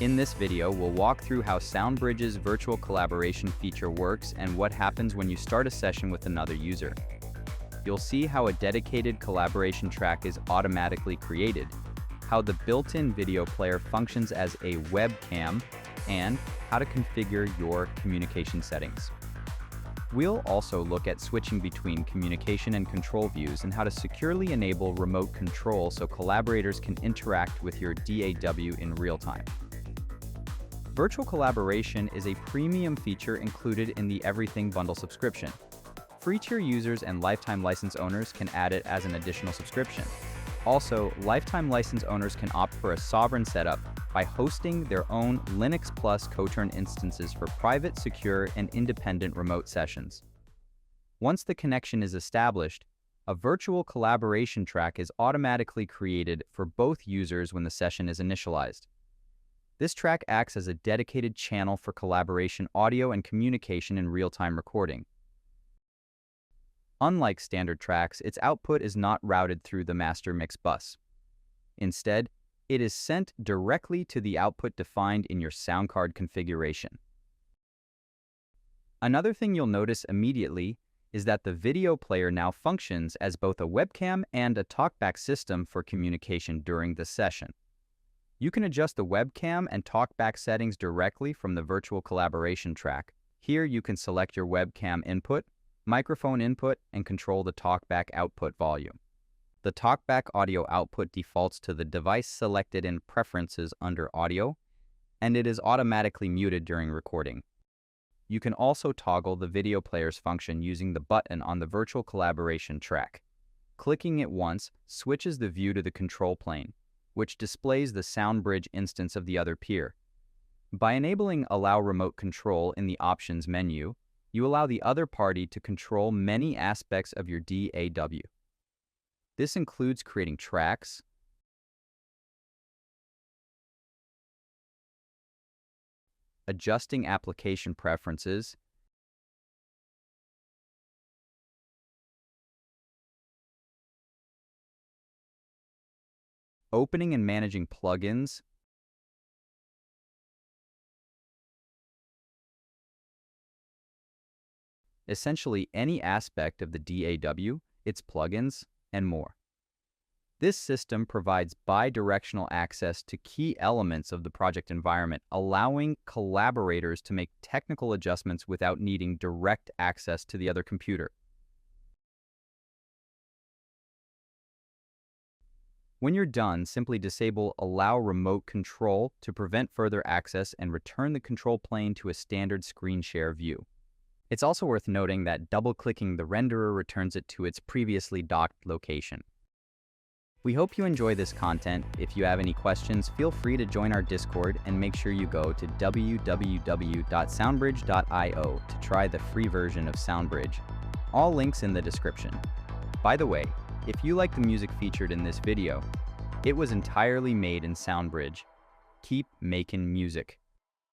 In this video, we'll walk through how SoundBridge's virtual collaboration feature works and what happens when you start a session with another user. You'll see how a dedicated collaboration track is automatically created, how the built-in video player functions as a webcam, and how to configure your communication settings. We'll also look at switching between communication and control views and how to securely enable remote control so collaborators can interact with your DAW in real time. Virtual collaboration is a premium feature included in the Everything Bundle subscription. Free tier users and lifetime license owners can add it as an additional subscription. Also, lifetime license owners can opt for a sovereign setup by hosting their own Linux Plus Coturn instances for private, secure, and independent remote sessions. Once the connection is established, a virtual collaboration track is automatically created for both users when the session is initialized. This track acts as a dedicated channel for collaboration audio and communication in real-time recording. Unlike standard tracks, its output is not routed through the master mix bus. Instead, it is sent directly to the output defined in your sound card configuration. Another thing you'll notice immediately is that the video player now functions as both a webcam and a talkback system for communication during the session. You can adjust the webcam and talkback settings directly from the virtual collaboration track. Here you can select your webcam input, microphone input, and control the talkback output volume. The talkback audio output defaults to the device selected in Preferences under Audio, and it is automatically muted during recording. You can also toggle the video player's function using the button on the virtual collaboration track. Clicking it once switches the view to the control plane, which displays the SoundBridge instance of the other peer. By enabling Allow Remote Control in the Options menu, you allow the other party to control many aspects of your DAW. This includes creating tracks, adjusting application preferences, opening and managing plugins, essentially any aspect of the DAW, its plugins, and more. This system provides bi-directional access to key elements of the project environment, allowing collaborators to make technical adjustments without needing direct access to the other computer. When you're done, simply disable Allow Remote Control to prevent further access and return the control plane to a standard screen share view. It's also worth noting that double-clicking the renderer returns it to its previously docked location. We hope you enjoy this content. If you have any questions, feel free to join our Discord and make sure you go to www.soundbridge.io to try the free version of SoundBridge. All links in the description. By the way, if you like the music featured in this video, it was entirely made in SoundBridge. Keep making music.